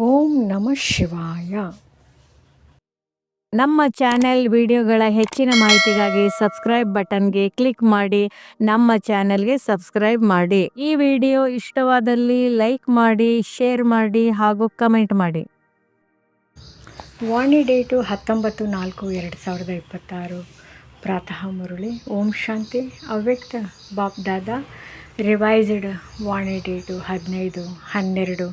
ಓಂ ನಮಃ ಶಿವಾಯ. ನಮ್ಮ ಚಾನೆಲ್ ವಿಡಿಯೋಗಳ ಹೆಚ್ಚಿನ ಮಾಹಿತಿಗಾಗಿ ಸಬ್ಸ್ಕ್ರೈಬ್ ಬಟನ್ಗೆ ಕ್ಲಿಕ್ ಮಾಡಿ ನಮ್ಮ ಚಾನೆಲ್ಗೆ ಸಬ್ಸ್ಕ್ರೈಬ್ ಮಾಡಿ. ಈ ವಿಡಿಯೋ ಇಷ್ಟವಾದಲ್ಲಿ ಲೈಕ್ ಮಾಡಿ, ಶೇರ್ ಮಾಡಿ ಹಾಗೂ ಕಮೆಂಟ್ ಮಾಡಿ. ವಾಣಿ ಡೇಟು 19/4/2026. ಪ್ರಾತಃ ಮುರಳಿ. ಓಂ ಶಾಂತಿ. ಅವ್ಯಕ್ತ ಬಾಪ್ದಾದ ರಿವೈಸ್ಡ್ ವಾಣಿ ಡೇಟು 15/12/2020.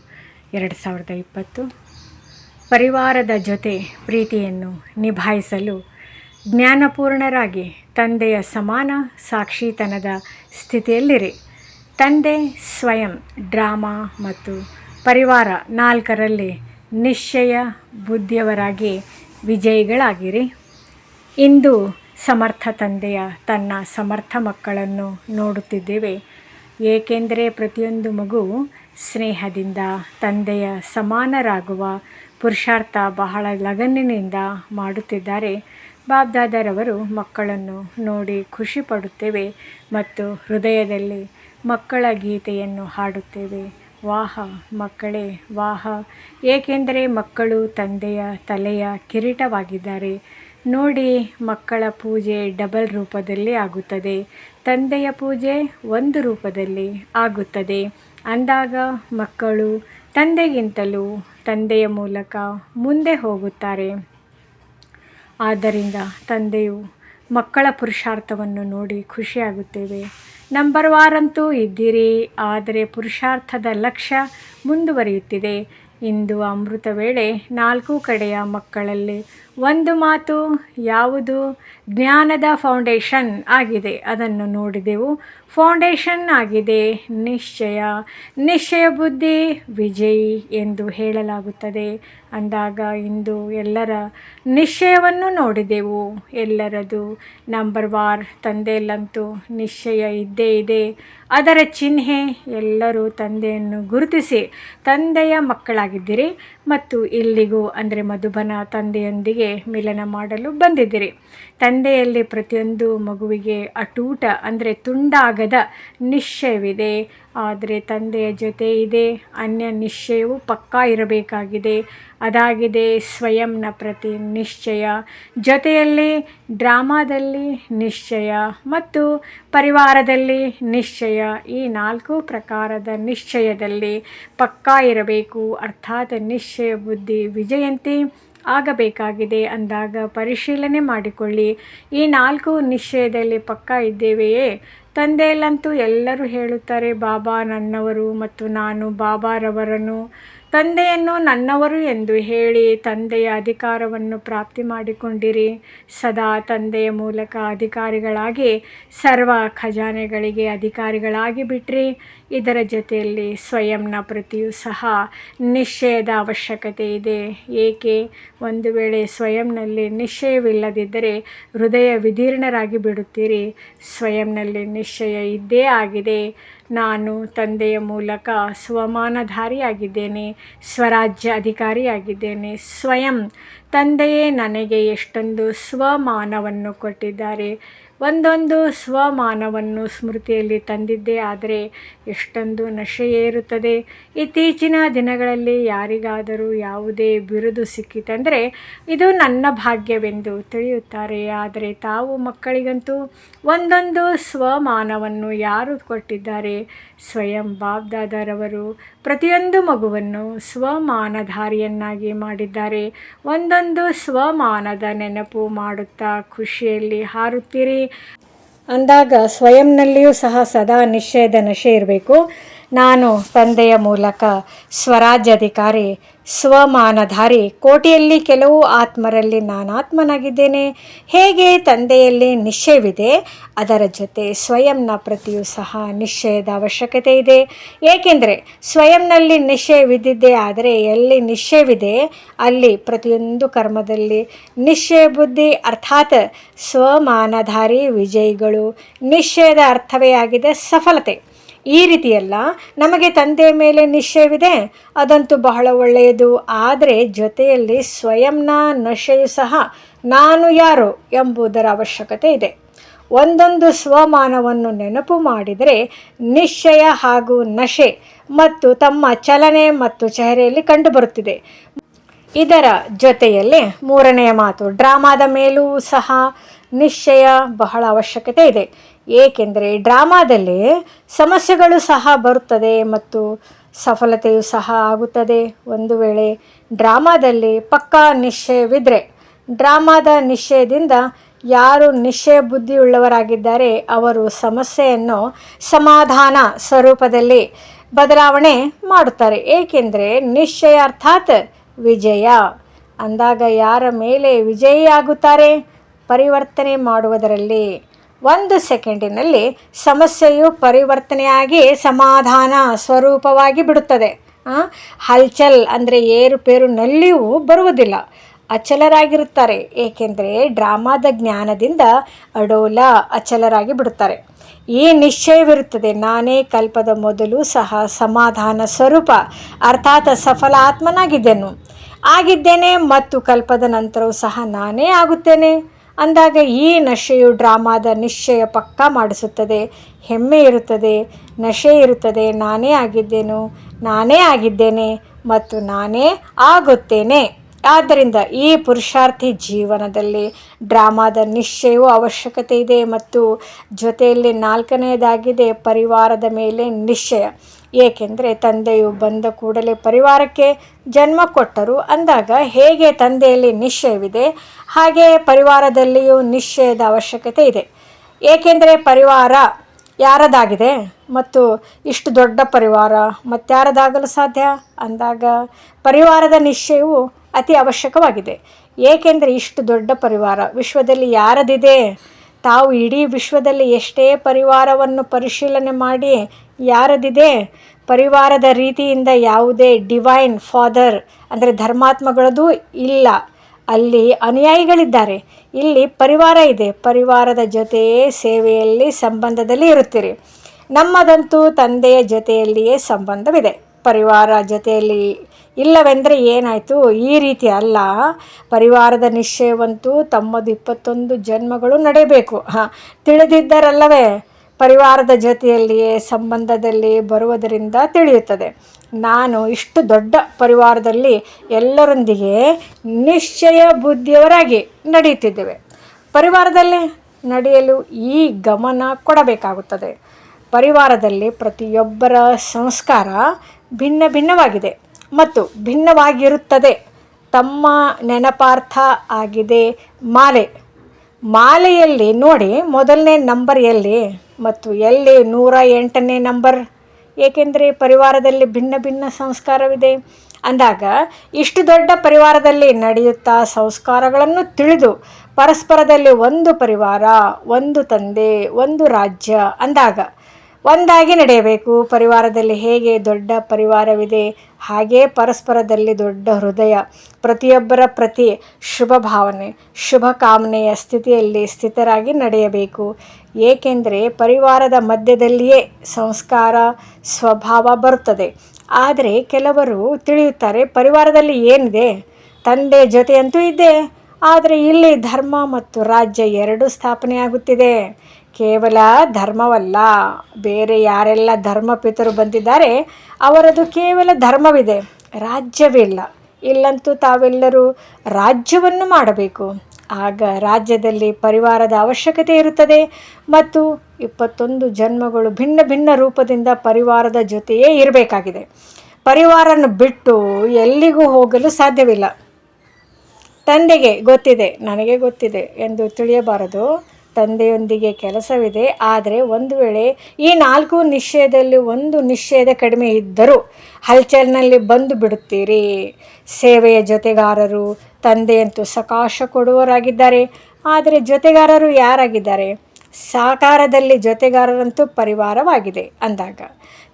ಪರಿವಾರದ ಜೊತೆ ಪ್ರೀತಿಯನ್ನು ನಿಭಾಯಿಸಲು ಜ್ಞಾನಪೂರ್ಣರಾಗಿ ತಂದೆಯ ಸಮಾನ ಸಾಕ್ಷಿತನದ ಸ್ಥಿತಿಯಲ್ಲಿರಿ. ತಂದೆ ಸ್ವಯಂ ಡ್ರಾಮಾ ಮತ್ತು ಪರಿವಾರ 4ರಲ್ಲಿ ನಿಶ್ಚಯ ಬುದ್ಧಿಯವರಾಗಿ ವಿಜಯಿಗಳಾಗಿರಿ. ಇಂದು ಸಮರ್ಥ ತಂದೆಯ ತನ್ನ ಸಮರ್ಥ ಮಕ್ಕಳನ್ನು ನೋಡುತ್ತಿದ್ದೇವೆ, ಏಕೆಂದರೆ ಪ್ರತಿಯೊಂದು ಮಗು ಸ್ನೇಹದಿಂದ ತಂದೆಯ ಸಮಾನರಾಗುವ ಪುರುಷಾರ್ಥ ಬಹಳ ಲಗನ್ನಿನಿಂದ ಮಾಡುತ್ತಿದ್ದಾರೆ. ಬಾಬ್ದಾದರವರು ಮಕ್ಕಳನ್ನು ನೋಡಿ ಖುಷಿ ಪಡುತ್ತೇವೆ ಮತ್ತು ಹೃದಯದಲ್ಲಿ ಮಕ್ಕಳ ಗೀತೆಯನ್ನು ಹಾಡುತ್ತೇವೆ. ವಾಹ ಮಕ್ಕಳೇ ವಾಹ, ಏಕೆಂದರೆ ಮಕ್ಕಳು ತಂದೆಯ ತಲೆಯ ಕಿರೀಟವಾಗಿದ್ದಾರೆ. ನೋಡಿ, ಮಕ್ಕಳ ಪೂಜೆ ಡಬಲ್ ರೂಪದಲ್ಲಿ ಆಗುತ್ತದೆ, ತಂದೆಯ ಪೂಜೆ ಒಂದು ರೂಪದಲ್ಲಿ ಆಗುತ್ತದೆ. ಅಂದಾಗ ಮಕ್ಕಳು ತಂದೆಗಿಂತಲೂ ತಂದೆಯ ಮೂಲಕ ಮುಂದೆ ಹೋಗುತ್ತಾರೆ. ಆದ್ದರಿಂದ ತಂದೆಯು ಮಕ್ಕಳ ಪುರುಷಾರ್ಥವನ್ನು ನೋಡಿ ಖುಷಿಯಾಗುತ್ತೇವೆ. ನಂಬರ್ 1 ಅಂತೂ ಇದ್ದೀರಿ, ಆದರೆ ಪುರುಷಾರ್ಥದ ಲಕ್ಷ್ಯ ಮುಂದುವರಿಯುತ್ತಿದೆ. ಇಂದು ಅಮೃತ ವೇಳೆ 4 ಕಡೆಯ ಮಕ್ಕಳಲ್ಲಿ ಒಂದು ಮಾತು ಯಾವುದು? ಜ್ಞಾನದ ಫೌಂಡೇಶನ್ ಆಗಿದೆ. ಅದನ್ನು ನೋಡಿದೆವು. ಫೌಂಡೇಶನ್ ಆಗಿದೆ ನಿಶ್ಚಯ. ನಿಶ್ಚಯ ಬುದ್ಧಿ ವಿಜಯಿ ಎಂದು ಹೇಳಲಾಗುತ್ತದೆ. ಅಂದಾಗ ಇಂದು ಎಲ್ಲರ ನಿಶ್ಚಯವನ್ನು ನೋಡಿದೆವು. ಎಲ್ಲರದು ನಂಬರ್ 1 ತಂದೆಯಲ್ಲಂತೂ ನಿಶ್ಚಯ ಇದ್ದೇ ಇದೆ. ಅದರ ಚಿಹ್ನೆ ಎಲ್ಲರೂ ತಂದೆಯನ್ನು ಗುರುತಿಸಿ ತಂದೆಯ ಮಕ್ಕಳಾಗಿದ್ದೀರಿ ಮತ್ತು ಇಲ್ಲಿಗೂ ಅಂದರೆ ಮಧುಬನ ತಂದೆಯೊಂದಿಗೆ ಮಿಲನ ಮಾಡಲು ಬಂದಿದ್ದೀರಿ. ತಂದೆಯಲ್ಲಿ ಪ್ರತಿಯೊಂದು ಮಗುವಿಗೆ ಅಟೂಟ ಅಂದರೆ ತುಂಡಾಗದ ನಿಶ್ಚಯವಿದೆ. ಆದರೆ ತಂದೆಯ ಜೊತೆ ಇದೆ. ಅನ್ಯ ನಿಶ್ಚಯವು ಪಕ್ಕಾ ಇರಬೇಕಾಗಿದೆ. ಅದಾಗಿದೆ ಸ್ವಯಂನ ಪ್ರತಿ ನಿಶ್ಚಯ, ಜೊತೆಯಲ್ಲಿ ಡ್ರಾಮಾದಲ್ಲಿ ನಿಶ್ಚಯ ಮತ್ತು ಪರಿವಾರದಲ್ಲಿ ನಿಶ್ಚಯ. ಈ 4 ಪ್ರಕಾರದ ನಿಶ್ಚಯದಲ್ಲಿ ಪಕ್ಕಾ ಇರಬೇಕು. ಅರ್ಥಾತ್ ನಿಶ್ಚಯ ಬುದ್ಧಿ ವಿಜಯಂತಿ ಆಗಬೇಕಾಗಿದೆ. ಅಂದಾಗ ಪರಿಶೀಲನೆ ಮಾಡಿಕೊಳ್ಳಿ, ಈ 4 ನಿಶ್ಚಯದಲ್ಲಿ ಪಕ್ಕಾ ಇದ್ದೇವೆಯೇ? ತಂದೆಯಲ್ಲಂತೂ ಎಲ್ಲರೂ ಹೇಳುತ್ತಾರೆ, ಬಾಬಾ ನನ್ನವರು ಮತ್ತು ನಾನು ಬಾಬಾರವರನ್ನು. ತಂದೆಯನ್ನು ನನ್ನವರು ಎಂದು ಹೇಳಿ ತಂದೆಯ ಅಧಿಕಾರವನ್ನು ಪ್ರಾಪ್ತಿ ಮಾಡಿಕೊಂಡಿರಿ. ಸದಾ ತಂದೆಯ ಮೂಲಕ ಅಧಿಕಾರಿಗಳಾಗಿ ಸರ್ವ ಖಜಾನೆಗಳಿಗೆ ಅಧಿಕಾರಿಗಳಾಗಿ ಬಿಟ್ರಿ. ಇದರ ಜೊತೆಯಲ್ಲಿ ಸ್ವಯಂನ ಪ್ರತಿಯೂ ಸಹ ನಿಶ್ಚಯದ ಅವಶ್ಯಕತೆ ಇದೆ. ಏಕೆ? ಒಂದು ವೇಳೆ ಸ್ವಯಂನಲ್ಲಿ ನಿಶ್ಚಯವಿಲ್ಲದಿದ್ದರೆ ಹೃದಯ ವಿದೀರ್ಣರಾಗಿ ಬಿಡುತ್ತೀರಿ. ಸ್ವಯಂನಲ್ಲಿ ನಿಶ್ಚಯ ಇದ್ದೇ ಆಗಿದೆ. ನಾನು ತಂದೆಯ ಮೂಲಕ ಸ್ವಮಾನಧಾರಿಯಾಗಿದ್ದೇನೆ, ಸ್ವರಾಜ್ಯ ಅಧಿಕಾರಿಯಾಗಿದ್ದೇನೆ. ಸ್ವಯಂ ತಂದೆಯೇ ನನಗೆ ಎಷ್ಟೊಂದು ಸ್ವಮಾನವನ್ನು ಕೊಟ್ಟಿದ್ದಾರೆ. ಒಂದೊಂದು ಸ್ವಮಾನವನ್ನು ಸ್ಮೃತಿಯಲ್ಲಿ ತಂದಿದ್ದೇ ಆದರೆ ಎಷ್ಟೊಂದು ನಶೆಯೇರುತ್ತದೆ. ಇತ್ತೀಚಿನ ದಿನಗಳಲ್ಲಿ ಯಾರಿಗಾದರೂ ಯಾವುದೇ ಬಿರುದು ಸಿಕ್ಕಿತೆಂದರೆ ಇದು ನನ್ನ ಭಾಗ್ಯವೆಂದು ತಿಳಿಯುತ್ತಾರೆ. ಆದರೆ ತಾವು ಮಕ್ಕಳಿಗಂತೂ ಒಂದೊಂದು ಸ್ವಮಾನವನ್ನು ಯಾರು ಕೊಟ್ಟಿದ್ದಾರೆ? ಸ್ವಯಂ ಬಾಬ್ದಾದರವರು ಪ್ರತಿಯೊಂದು ಮಗುವನ್ನು ಸ್ವಮಾನಧಾರಿಯನ್ನಾಗಿ ಮಾಡಿದ್ದಾರೆ. ಒಂದೊಂದು ಸ್ವಮಾನದ ನೆನಪು ಮಾಡುತ್ತಾ ಖುಷಿಯಲ್ಲಿ ಹಾರುತ್ತೀರಿ. ಅಂದಾಗ ಸ್ವಯಂನಲ್ಲಿಯೂ ಸಹ ಸದಾ ನಿಶ್ಚಯದ ನಶೆ ಇರಬೇಕು. ನಾನು ತಂದೆಯ ಮೂಲಕ ಸ್ವರಾಜ್ಯಾಧಿಕಾರಿ, ಸ್ವಮಾನಧಾರಿ. ಕೋಟಿಯಲ್ಲಿ ಕೆಲವು ಆತ್ಮರಲ್ಲಿ ನಾನಾತ್ಮನಾಗಿದ್ದೇನೆ. ಹೇಗೆ ತಂದೆಯಲ್ಲಿ ನಿಶ್ಚಯವಿದೆ, ಅದರ ಜೊತೆ ಸ್ವಯಂನ ಪ್ರತಿಯೂ ಸಹ ನಿಶ್ಚಯದ ಅವಶ್ಯಕತೆ ಇದೆ. ಏಕೆಂದರೆ ಸ್ವಯಂನಲ್ಲಿ ನಿಶ್ಚಯವಿದ್ದಿದ್ದೇ ಆದರೆ ಎಲ್ಲಿ ನಿಶ್ಚಯವಿದೆ ಅಲ್ಲಿ ಪ್ರತಿಯೊಂದು ಕರ್ಮದಲ್ಲಿ ನಿಶ್ಚಯ ಬುದ್ಧಿ ಅರ್ಥಾತ್ ಸ್ವಮಾನಧಾರಿ ವಿಜಯಿಗಳು. ನಿಶ್ಚಯದ ಅರ್ಥವೇ ಆಗಿದೆ ಸಫಲತೆ. ಈ ರೀತಿಯಲ್ಲ, ನಮಗೆ ತಂದೆಯ ಮೇಲೆ ನಿಶ್ಚಯವಿದೆ, ಅದಂತೂ ಬಹಳ ಒಳ್ಳೆಯದು. ಆದರೆ ಜೊತೆಯಲ್ಲಿ ಸ್ವಯಂನ ನಶೆಯು ಸಹ ನಾನು ಯಾರು ಎಂಬುದರ ಅವಶ್ಯಕತೆ ಇದೆ. ಒಂದೊಂದು ಸ್ವಮಾನವನ್ನು ನೆನಪು ಮಾಡಿದರೆ ನಿಶ್ಚಯ ಹಾಗೂ ನಶೆ ಮತ್ತು ತಮ್ಮ ಚಲನೆ ಮತ್ತು ಚೆಹರೆಯಲ್ಲಿ ಕಂಡುಬರುತ್ತಿದೆ. ಇದರ ಜೊತೆಯಲ್ಲಿ ಮೂರನೆಯ ಮಾತು, ಡ್ರಾಮಾದ ಮೇಲೂ ಸಹ ನಿಶ್ಚಯ ಬಹಳ ಅವಶ್ಯಕತೆ ಇದೆ. ಏಕೆಂದರೆ ಡ್ರಾಮಾದಲ್ಲಿ ಸಮಸ್ಯೆಗಳು ಸಹ ಬರುತ್ತದೆ ಮತ್ತು ಸಫಲತೆಯೂ ಸಹ ಆಗುತ್ತದೆ. ಒಂದು ವೇಳೆ ಡ್ರಾಮಾದಲ್ಲಿ ಪಕ್ಕಾ ನಿಶ್ಚಯವಿದ್ದರೆ, ಡ್ರಾಮಾದ ನಿಶ್ಚಯದಿಂದ ಯಾರು ನಿಶ್ಚಯ ಬುದ್ಧಿಯುಳ್ಳವರಾಗಿದ್ದಾರೆ ಅವರು ಸಮಸ್ಯೆಯನ್ನು ಸಮಾಧಾನ ಸ್ವರೂಪದಲ್ಲಿ ಬದಲಾವಣೆ ಮಾಡುತ್ತಾರೆ. ಏಕೆಂದರೆ ನಿಶ್ಚಯ ಅರ್ಥಾತ್ ವಿಜಯ ಅಂದಾಗ ಯಾರ ಮೇಲೆ ವಿಜಯಿಯಾಗುತ್ತಾರೆ? ಪರಿವರ್ತನೆ ಮಾಡುವುದರಲ್ಲಿ 1 ಸೆಕೆಂಡಿನಲ್ಲಿ ಸಮಸ್ಯೆಯು ಪರಿವರ್ತನೆಯಾಗಿ ಸಮಾಧಾನ ಸ್ವರೂಪವಾಗಿ ಬಿಡುತ್ತದೆ. ಹಲ್ಚಲ್ ಅಂದರೆ ಏರುಪೇರುನಲ್ಲಿಯೂ ಬರುವುದಿಲ್ಲ, ಅಚಲರಾಗಿರುತ್ತಾರೆ. ಏಕೆಂದರೆ ಡ್ರಾಮಾದ ಜ್ಞಾನದಿಂದ ಅಡೋಲ ಅಚಲರಾಗಿ ಬಿಡುತ್ತಾರೆ. ಈ ನಿಶ್ಚಯವಿರುತ್ತದೆ, ನಾನೇ ಕಲ್ಪದ ಮೊದಲು ಸಹ ಸಮಾಧಾನ ಸ್ವರೂಪ ಅರ್ಥಾತ್ ಸಫಲ ಆತ್ಮನಾಗಿದ್ದೇನೆ ಮತ್ತು ಕಲ್ಪದ ನಂತರವೂ ಸಹ ನಾನೇ ಆಗುತ್ತೇನೆ ಅಂದಾಗ ಈ ನಶೆಯು ಡ್ರಾಮಾದ ನಿಶ್ಚಯ ಪಕ್ಕಾ ಮಾಡಿಸುತ್ತದೆ. ಹೆಮ್ಮೆ ಇರುತ್ತದೆ, ನಶೆ ಇರುತ್ತದೆ, ನಾನೇ ಆಗಿದ್ದೇನೆ ಮತ್ತು ನಾನೇ ಆಗುತ್ತೇನೆ. ಆದ್ದರಿಂದ ಈ ಪುರುಷಾರ್ಥಿ ಜೀವನದಲ್ಲಿ ಡ್ರಾಮಾದ ನಿಶ್ಚಯವೂ ಅವಶ್ಯಕತೆ ಇದೆ ಮತ್ತು ಜೊತೆಯಲ್ಲಿ 4ನೆಯದಾಗಿದೆ ಪರಿವಾರದ ಮೇಲೆ ನಿಶ್ಚಯ. ಏಕೆಂದರೆ ತಂದೆಯು ಬಂದ ಕೂಡಲೇ ಪರಿವಾರಕ್ಕೆ ಜನ್ಮ ಕೊಟ್ಟರು ಅಂದಾಗ ಹೇಗೆ ತಂದೆಯಲ್ಲಿ ನಿಶ್ಚಯವಿದೆ ಹಾಗೆಯೇ ಪರಿವಾರದಲ್ಲಿಯೂ ನಿಶ್ಚಯದ ಅವಶ್ಯಕತೆ ಇದೆ. ಏಕೆಂದರೆ ಪರಿವಾರ ಯಾರದಾಗಿದೆ ಮತ್ತು ಇಷ್ಟು ದೊಡ್ಡ ಪರಿವಾರ ಮತ್ತಾರದಾಗಲು ಸಾಧ್ಯ ಅಂದಾಗ ಪರಿವಾರದ ನಿಶ್ಚಯವು ಅತಿ ಅವಶ್ಯಕವಾಗಿದೆ. ಏಕೆಂದರೆ ಇಷ್ಟು ದೊಡ್ಡ ಪರಿವಾರ ವಿಶ್ವದಲ್ಲಿ ಯಾರದಿದೆ? ತಾವು ಇಡೀ ವಿಶ್ವದಲ್ಲಿ ಎಷ್ಟೇ ಪರಿವಾರವನ್ನು ಪರಿಶೀಲನೆ ಮಾಡಿ ಯಾರದಿದೆ? ಪರಿವಾರದ ರೀತಿಯಿಂದ ಯಾವುದೇ ಡಿವೈನ್ ಫಾದರ್ ಅಂದರೆ ಧರ್ಮಾತ್ಮಗಳದ್ದು ಇಲ್ಲ, ಅಲ್ಲಿ ಅನುಯಾಯಿಗಳಿದ್ದಾರೆ. ಇಲ್ಲಿ ಪರಿವಾರ ಇದೆ, ಪರಿವಾರದ ಜೊತೆಯೇ ಸೇವೆಯಲ್ಲಿ ಸಂಬಂಧದಲ್ಲಿ ಇರುತ್ತೀರಿ. ನಮ್ಮದಂತೂ ತಂದೆಯ ಜೊತೆಯಲ್ಲಿಯೇ ಸಂಬಂಧವಿದೆ, ಪರಿವಾರ ಜೊತೆಯಲ್ಲಿ ಇಲ್ಲವೆಂದರೆ ಏನಾಯಿತು? ಈ ರೀತಿ ಅಲ್ಲ. ಪರಿವಾರದ ನಿಶ್ಚಯವಂತೂ ತಮ್ಮದು 21 ಜನ್ಮಗಳು ನಡೆಯಬೇಕು. ತಿಳಿದಿದ್ದರಲ್ಲವೇ? ಪರಿವಾರದ ಜೊತೆಯಲ್ಲಿಯೇ ಸಂಬಂಧದಲ್ಲಿ ಬರುವುದರಿಂದ ತಿಳಿಯುತ್ತದೆ. ನಾನು ಇಷ್ಟು ದೊಡ್ಡ ಪರಿವಾರದಲ್ಲಿ ಎಲ್ಲರೊಂದಿಗೆ ನಿಶ್ಚಯ ಬುದ್ಧಿಯವರಾಗಿ ನಡೆಯುತ್ತಿದ್ದೇವೆ. ಪರಿವಾರದಲ್ಲಿ ನಡೆಯಲು ಈ ಗಮನ ಕೊಡಬೇಕಾಗುತ್ತದೆ. ಪರಿವಾರದಲ್ಲಿ ಪ್ರತಿಯೊಬ್ಬರ ಸಂಸ್ಕಾರ ಭಿನ್ನ ಭಿನ್ನವಾಗಿದೆ ಮತ್ತು ಭಿನ್ನವಾಗಿರುತ್ತದೆ. ತಮ್ಮ ನೆನಪಾರ್ಥ ಆಗಿದೆ ಮಾಲೆಯಲ್ಲಿ ನೋಡಿ, ಮೊದಲನೇ ನಂಬರ್ ಎಲ್ಲಿ ಮತ್ತು ಎಲ್ಲಿ 108ನೇ ನಂಬರ್? ಏಕೆಂದರೆ ಪರಿವಾರದಲ್ಲಿ ಭಿನ್ನ ಭಿನ್ನ ಸಂಸ್ಕಾರವಿದೆ ಅಂದಾಗ ಇಷ್ಟು ದೊಡ್ಡ ಪರಿವಾರದಲ್ಲಿ ನಡೆಯುತ್ತಾ ಸಂಸ್ಕಾರಗಳನ್ನು ತಿಳಿದು ಪರಸ್ಪರದಲ್ಲಿ ಒಂದು ಪರಿವಾರ, ಒಂದು ತಂದೆ, ಒಂದು ರಾಜ್ಯ ಅಂದಾಗ ಒಂದಾಗಿ ನಡೆಯಬೇಕು. ಪರಿವಾರದಲ್ಲಿ ಹೇಗೆ ದೊಡ್ಡ ಪರಿವಾರವಿದೆ ಹಾಗೇ ಪರಸ್ಪರದಲ್ಲಿ ದೊಡ್ಡ ಹೃದಯ, ಪ್ರತಿಯೊಬ್ಬರ ಪ್ರತಿ ಶುಭ ಭಾವನೆ, ಶುಭ ಕಾಮನೆಯ ಸ್ಥಿತಿಯಲ್ಲಿ ಸ್ಥಿತರಾಗಿ ನಡೆಯಬೇಕು. ಏಕೆಂದರೆ ಪರಿವಾರದ ಮಧ್ಯದಲ್ಲಿಯೇ ಸಂಸ್ಕಾರ ಸ್ವಭಾವ ಬರುತ್ತದೆ. ಆದರೆ ಕೆಲವರು ತಿಳಿಯುತ್ತಾರೆ ಪರಿವಾರದಲ್ಲಿ ಏನಿದೆ, ತಂದೆ ಜೊತೆಯಂತೂ ಇದೆ, ಆದರೆ ಇಲ್ಲಿ ಧರ್ಮ ಮತ್ತು ರಾಜ್ಯ ಎರಡೂ ಸ್ಥಾಪನೆಯಾಗುತ್ತಿದೆ. ಕೇವಲ ಧರ್ಮವಲ್ಲ, ಬೇರೆ ಯಾರೆಲ್ಲ ಧರ್ಮಪಿತರು ಬಂದಿದ್ದಾರೆ ಅವರದು ಕೇವಲ ಧರ್ಮವಿದೆ, ರಾಜ್ಯವಿಲ್ಲ. ಇಲ್ಲಂತೂ ತಾವೆಲ್ಲರೂ ರಾಜ್ಯವನ್ನು ಮಾಡಬೇಕು. ಆಗ ರಾಜ್ಯದಲ್ಲಿ ಪರಿವಾರದ ಅವಶ್ಯಕತೆ ಇರುತ್ತದೆ ಮತ್ತು 21 ಜನ್ಮಗಳು ಭಿನ್ನ ಭಿನ್ನ ರೂಪದಿಂದ ಪರಿವಾರದ ಜೊತೆಯೇ ಇರಬೇಕಾಗಿದೆ. ಪರಿವಾರನ ಬಿಟ್ಟು ಎಲ್ಲಿಗೂ ಹೋಗಲು ಸಾಧ್ಯವಿಲ್ಲ. ತಂದೆಗೆ ಗೊತ್ತಿದೆ, ನನಗೆ ಗೊತ್ತಿದೆ ಎಂದು ತಿಳಿಯಬಾರದು. ತಂದೆಯೊಂದಿಗೆ ಕೆಲಸವಿದೆ. ಆದರೆ ಒಂದು ವೇಳೆ ಈ 4 ನಿಶ್ಚಯದಲ್ಲಿ ಒಂದು ನಿಶ್ಚಯದ ಕಡಿಮೆ ಇದ್ದರೂ ಹಲ್ಚಲ್ನಲ್ಲಿ ಬಂದು ಬಿಡುತ್ತೀರಿ. ಸೇವೆಯ ಜೊತೆಗಾರರು ತಂದೆಯಂತೂ ಸಕಾಶ ಕೊಡುವವರಾಗಿದ್ದಾರೆ. ಆದರೆ ಜೊತೆಗಾರರು ಯಾರಾಗಿದ್ದಾರೆ? ಸಾಕಾರದಲ್ಲಿ ಜೊತೆಗಾರರಂತೂ ಪರಿವಾರವಾಗಿದೆ ಅಂದಾಗ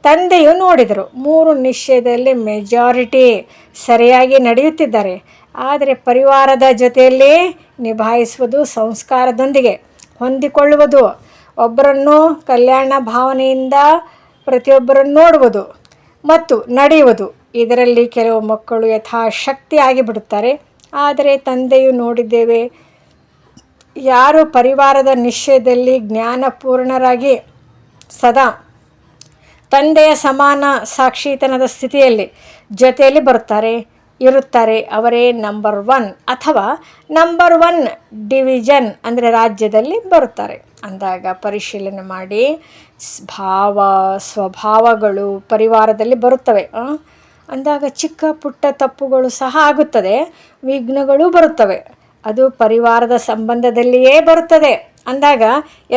ತಂದೆಯು ನೋಡಿದರು 3 ನಿಶ್ಚಯದಲ್ಲಿ ಮೆಜಾರಿಟಿ ಸರಿಯಾಗಿ ನಡೆಯುತ್ತಿದ್ದಾರೆ. ಆದರೆ ಪರಿವಾರದ ಜೊತೆಯಲ್ಲಿ ನಿಭಾಯಿಸುವುದು ಸಂಸ್ಕಾರದೊಂದಿಗೆ ಹೊಂದಿಕೊಳ್ಳುವುದು, ಒಬ್ಬರನ್ನು ಕಲ್ಯಾಣ ಭಾವನೆಯಿಂದ ಪ್ರತಿಯೊಬ್ಬರನ್ನು ನೋಡುವುದು ಮತ್ತು ನಡೆಯುವುದು. ಇದರಲ್ಲಿ ಕೆಲವು ಮಕ್ಕಳು ಯಥಾಶಕ್ತಿ ಆಗಿಬಿಡುತ್ತಾರೆ. ಆದರೆ ತಂದೆಯು ನೋಡಿದ್ದೇವೆ ಯಾರು ಪರಿವಾರದ ನಿಶ್ಚಯದಲ್ಲಿ ಜ್ಞಾನಪೂರ್ಣರಾಗಿ ಸದಾ ತಂದೆಯ ಸಮಾನ ಸಾಕ್ಷಿತನದ ಸ್ಥಿತಿಯಲ್ಲಿ ಜೊತೆಯಲ್ಲಿ ಇರುತ್ತಾರೆ ಅವರೇ ನಂಬರ್ 1 ಅಥವಾ ನಂಬರ್ 1 ಡಿವಿಷನ್ ಅಂದರೆ ರಾಜ್ಯದಲ್ಲಿ ಬರುತ್ತಾರೆ. ಅಂದಾಗ ಪರಿಶೀಲನೆ ಮಾಡಿ ಸ್ವಭಾವಗಳು ಪರಿವಾರದಲ್ಲಿ ಬರುತ್ತವೆ. ಅಂದಾಗ ಚಿಕ್ಕ ಪುಟ್ಟ ತಪ್ಪುಗಳು ಸಹ ಆಗುತ್ತದೆ, ವಿಘ್ನಗಳು ಬರುತ್ತವೆ. ಅದು ಪರಿವಾರದ ಸಂಬಂಧದಲ್ಲಿಯೇ ಬರುತ್ತದೆ. ಅಂದಾಗ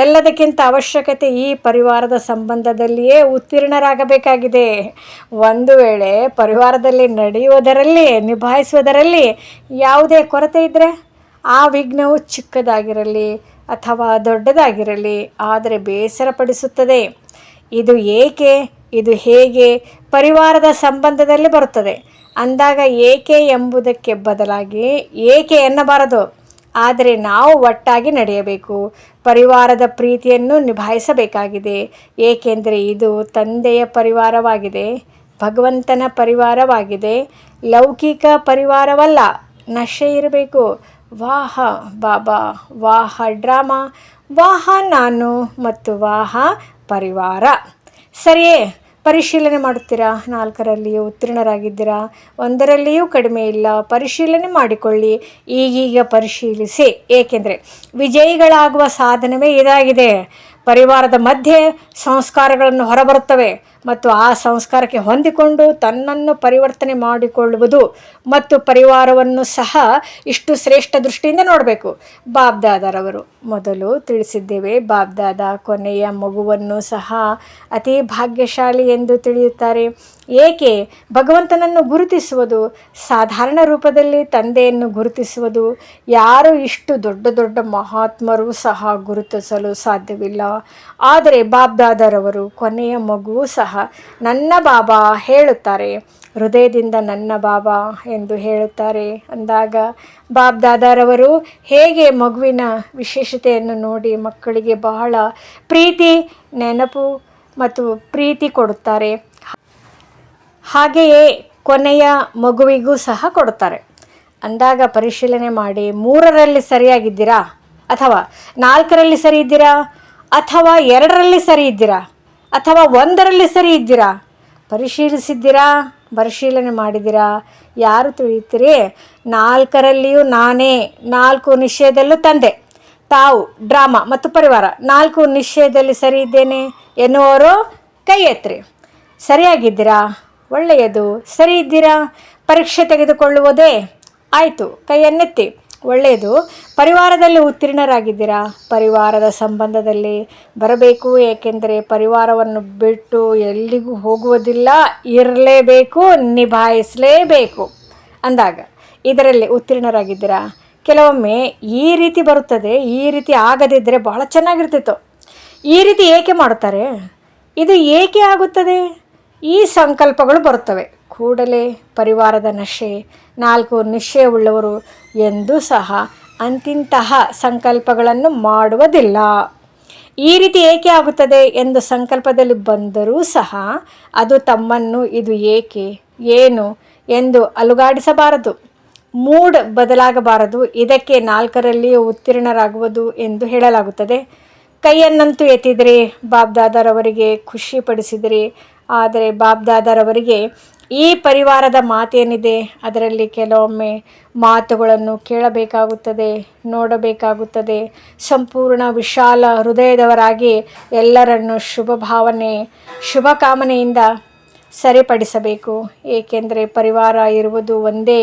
ಎಲ್ಲದಕ್ಕಿಂತ ಅವಶ್ಯಕತೆ ಈ ಪರಿವಾರದ ಸಂಬಂಧದಲ್ಲಿಯೇ ಉತ್ತೀರ್ಣರಾಗಬೇಕಾಗಿದೆ. ಒಂದು ವೇಳೆ ಪರಿವಾರದಲ್ಲಿ ನಡೆಯುವುದರಲ್ಲಿ ನಿಭಾಯಿಸುವುದರಲ್ಲಿ ಯಾವುದೇ ಕೊರತೆ ಇದ್ದರೆ ಆ ವಿಘ್ನವು ಚಿಕ್ಕದಾಗಿರಲಿ ಅಥವಾ ದೊಡ್ಡದಾಗಿರಲಿ ಆದರೆ ಬೇಸರಪಡಿಸುತ್ತದೆ. ಇದು ಏಕೆ, ಇದು ಹೇಗೆ ಪರಿವಾರದ ಸಂಬಂಧದಲ್ಲಿ ಬರುತ್ತದೆ. ಅಂದಾಗ ಏಕೆ ಎಂಬುದಕ್ಕೆ ಬದಲಾಗಿ ಏಕೆ ಎನ್ನಬಾರದು, ಆದರೆ ನಾವು ಒಟ್ಟಾಗಿ ನಡೆಯಬೇಕು. ಪರಿವಾರದ ಪ್ರೀತಿಯನ್ನು ನಿಭಾಯಿಸಬೇಕಾಗಿದೆ. ಏಕೆಂದರೆ ಇದು ತಂದೆಯ ಪರಿವಾರವಾಗಿದೆ, ಭಗವಂತನ ಪರಿವಾರವಾಗಿದೆ, ಲೌಕಿಕ ಪರಿವಾರವಲ್ಲ. ನಶೆ ಇರಬೇಕು. ವಾಹ ಬಾಬಾ, ವಾಹ ಡ್ರಾಮಾ, ವಾಹ ನಾನು ಮತ್ತು ವಾಹ ಪರಿವಾರ. ಸರಿಯೇ? ಪರಿಶೀಲನೆ ಮಾಡುತ್ತೀರಾ? 4ರಲ್ಲಿಯೂ ಉತ್ತೀರ್ಣರಾಗಿದ್ದೀರಾ? 1ರಲ್ಲಿಯೂ ಕಡಿಮೆ ಇಲ್ಲ. ಪರಿಶೀಲನೆ ಮಾಡಿಕೊಳ್ಳಿ. ಈಗೀಗ ಪರಿಶೀಲಿಸಿ. ಏಕೆಂದರೆ ವಿಜಯಿಗಳಾಗುವ ಸಾಧನವೇ ಇದಾಗಿದೆ. ಪರಿವಾರದ ಮಧ್ಯೆ ಸಂಸ್ಕಾರಗಳನ್ನು ಹೊರಬರುತ್ತವೆ ಮತ್ತು ಆ ಸಂಸ್ಕಾರಕ್ಕೆ ಹೊಂದಿಕೊಂಡು ತನ್ನನ್ನು ಪರಿವರ್ತನೆ ಮಾಡಿಕೊಳ್ಳುವುದು ಮತ್ತು ಪರಿವಾರವನ್ನು ಸಹ ಇಷ್ಟು ಶ್ರೇಷ್ಠ ದೃಷ್ಟಿಯಿಂದ ನೋಡಬೇಕು. ಬಾಬ್ದಾದರವರು ಮೊದಲು ತಿಳಿಸಿದ್ದೇವೆ. ಬಾಬ್ದಾದ ಕೊನೆಯ ಮಗುವನ್ನು ಸಹ ಅತಿ ಭಾಗ್ಯಶಾಲಿ ಎಂದು ತಿಳಿಯುತ್ತಾರೆ. ಏಕೆ? ಭಗವಂತನನ್ನು ಗುರುತಿಸುವುದು ಸಾಧಾರಣ ರೂಪದಲ್ಲಿ ತಂದೆಯನ್ನು ಗುರುತಿಸುವುದು ಯಾರು ಇಷ್ಟು ದೊಡ್ಡ ದೊಡ್ಡ ಮಹಾತ್ಮರು ಸಹ ಗುರುತಿಸಲು ಸಾಧ್ಯವಿಲ್ಲ. ಆದರೆ ಬಾಬ್ದಾದರವರು ಕೊನೆಯ ಮಗುವು ಸಹ ನನ್ನ ಬಾಬಾ ಹೇಳುತ್ತಾರೆ. ಹೃದಯದಿಂದ ನನ್ನ ಬಾಬಾ ಎಂದು ಹೇಳುತ್ತಾರೆ. ಅಂದಾಗ ಬಾಬ್ದಾದರವರು ಹೇಗೆ ಮಗುವಿನ ವಿಶೇಷತೆಯನ್ನು ನೋಡಿ ಮಕ್ಕಳಿಗೆ ಬಹಳ ಪ್ರೀತಿ, ನೆನಪು ಮತ್ತು ಪ್ರೀತಿ ಕೊಡುತ್ತಾರೆ, ಹಾಗೆಯೇ ಕೊನೆಯ ಮಗುವಿಗೂ ಸಹ ಕೊಡುತ್ತಾರೆ. ಅಂದಾಗ ಪರಿಶೀಲನೆ ಮಾಡಿ 3ರಲ್ಲಿ ಸರಿಯಾಗಿದ್ದೀರಾ ಅಥವಾ 4ರಲ್ಲಿ ಸರಿ ಇದ್ದೀರಾ ಅಥವಾ 2ರಲ್ಲಿ ಸರಿ ಇದ್ದೀರಾ ಅಥವಾ 1ರಲ್ಲಿ ಸರಿ ಇದ್ದೀರಾ? ಪರಿಶೀಲಿಸಿದ್ದೀರಾ? ಪರಿಶೀಲನೆ ಮಾಡಿದ್ದೀರಾ? ಯಾರು ತಿಳಿಯುತ್ತೀರಿ? 4ರಲ್ಲಿಯೂ ನಾನೇ, 4 ನಿಶ್ಚಯದಲ್ಲೂ ತಂದೆ, ತಾವು, ಡ್ರಾಮಾ ಮತ್ತು ಪರಿವಾರ. 4 ನಿಶ್ಚಯದಲ್ಲಿ ಸರಿ ಇದ್ದೇನೆ ಎನ್ನುವರು ಕೈ ಎತ್ತಿರಿ. ಸರಿಯಾಗಿದ್ದೀರಾ? ಒಳ್ಳೆಯದು. ಸರಿ ಇದ್ದೀರಾ? ಪರೀಕ್ಷೆ ತೆಗೆದುಕೊಳ್ಳುವುದೇ ಆಯಿತು, ಕೈಯನ್ನೆತ್ತಿ. ಒಳ್ಳೆಯದು. ಪರಿವಾರದಲ್ಲಿ ಉತ್ತೀರ್ಣರಾಗಿದ್ದೀರಾ? ಪರಿವಾರದ ಸಂಬಂಧದಲ್ಲಿ ಬರಬೇಕು. ಏಕೆಂದರೆ ಪರಿವಾರವನ್ನು ಬಿಟ್ಟು ಎಲ್ಲಿಗೂ ಹೋಗುವುದಿಲ್ಲ, ಇರಲೇಬೇಕು, ನಿಭಾಯಿಸಲೇಬೇಕು. ಅಂದಾಗ ಇದರಲ್ಲಿ ಉತ್ತೀರ್ಣರಾಗಿದ್ದೀರಾ? ಕೆಲವೊಮ್ಮೆ ಈ ರೀತಿ ಬರುತ್ತದೆ, ಈ ರೀತಿ ಆಗದಿದ್ದರೆ ಬಹಳ ಚೆನ್ನಾಗಿರ್ತಿತ್ತು. ಈ ರೀತಿ ಏಕೆ ಮಾಡುತ್ತಾರೆ? ಇದು ಏಕೆ ಆಗುತ್ತದೆ? ಈ ಸಂಕಲ್ಪಗಳು ಬರುತ್ತವೆ. ಕೂಡಲೇ ಪರಿವಾರದ ನಶೆ. 4 ನಿಶ್ಚಯವುಳ್ಳವರು ಎಂದೂ ಸಹ ಅಂತಿಂತಹ ಸಂಕಲ್ಪಗಳನ್ನು ಮಾಡುವುದಿಲ್ಲ. ಈ ರೀತಿ ಏಕೆ ಆಗುತ್ತದೆ ಎಂದು ಸಂಕಲ್ಪದಲ್ಲಿ ಬಂದರೂ ಸಹ ಅದು ತಮ್ಮನ್ನು ಇದು ಏಕೆ, ಏನು ಎಂದು ಅಲುಗಾಡಿಸಬಾರದು. ಮೂಡ್ ಬದಲಾಗಬಾರದು. ಇದಕ್ಕೆ 4ರಲ್ಲಿಯೂ ಉತ್ತೀರ್ಣರಾಗುವುದು ಎಂದು ಹೇಳಲಾಗುತ್ತದೆ. ಕೈಯನ್ನಂತೂ ಎತ್ತಿದಿರಿ, ಬಾಬ್ದಾದರವರಿಗೆ ಖುಷಿಪಡಿಸಿದಿರಿ. ಆದರೆ ಬಾಬ್ದಾದರವರಿಗೆ ಈ ಪರಿವಾರದ ಮಾತೇನಿದೆ ಅದರಲ್ಲಿ ಕೆಲವೊಮ್ಮೆ ಮಾತುಗಳನ್ನು ಕೇಳಬೇಕಾಗುತ್ತದೆ, ನೋಡಬೇಕಾಗುತ್ತದೆ. ಸಂಪೂರ್ಣ ವಿಶಾಲ ಹೃದಯದವರಾಗಿ ಎಲ್ಲರನ್ನು ಶುಭ ಕಾಮನೆಯಿಂದ ಸರಿಪಡಿಸಬೇಕು. ಏಕೆಂದರೆ ಪರಿವಾರ ಇರುವುದು ಒಂದೇ,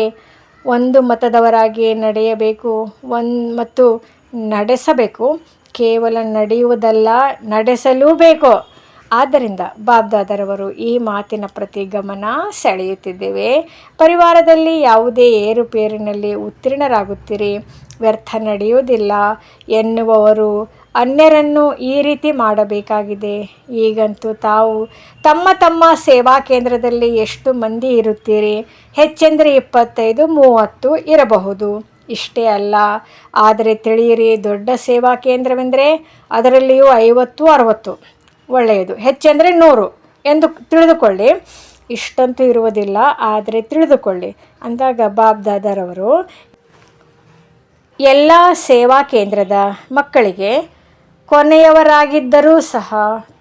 ಒಂದು ಮತದವರಾಗಿ ನಡೆಯಬೇಕು ಮತ್ತು ನಡೆಸಬೇಕು. ಕೇವಲ ನಡೆಯುವುದಲ್ಲ, ನಡೆಸಲೂ ಬೇಕು. ಆದ್ದರಿಂದ ಬಾಬ್ದಾದರವರು ಈ ಮಾತಿನ ಪ್ರತಿ ಗಮನ ಸೆಳೆಯುತ್ತಿದ್ದೇವೆ. ಪರಿವಾರದಲ್ಲಿ ಯಾವುದೇ ಏರುಪೇರಿನಲ್ಲಿ ಉತ್ತೀರ್ಣರಾಗುತ್ತೀರಿ, ವ್ಯರ್ಥ ನಡೆಯುವುದಿಲ್ಲ ಎನ್ನುವವರು ಅನ್ಯರನ್ನು ಈ ರೀತಿ ಮಾಡಬೇಕಾಗಿದೆ. ಈಗಂತೂ ತಾವು ತಮ್ಮ ತಮ್ಮ ಸೇವಾ ಕೇಂದ್ರದಲ್ಲಿ ಎಷ್ಟು ಮಂದಿ ಇರುತ್ತೀರಿ? ಹೆಚ್ಚೆಂದರೆ 25-30 ಇರಬಹುದು. ಇಷ್ಟೇ ಅಲ್ಲ. ಆದರೆ ತಿಳಿಯಿರಿ, ದೊಡ್ಡ ಸೇವಾ ಕೇಂದ್ರವೆಂದರೆ ಅದರಲ್ಲಿಯೂ 50-60. ಒಳ್ಳೆಯದು. ಹೆಚ್ಚೆಂದರೆ 100 ಎಂದು ತಿಳಿದುಕೊಳ್ಳಿ. ಇಷ್ಟಂತೂ ಇರುವುದಿಲ್ಲ, ಆದರೆ ತಿಳಿದುಕೊಳ್ಳಿ. ಅಂದಾಗ ಬಾಬ್ದಾದರವರು ಎಲ್ಲ ಸೇವಾ ಕೇಂದ್ರದ ಮಕ್ಕಳಿಗೆ ಕೊನೆಯವರಾಗಿದ್ದರೂ ಸಹ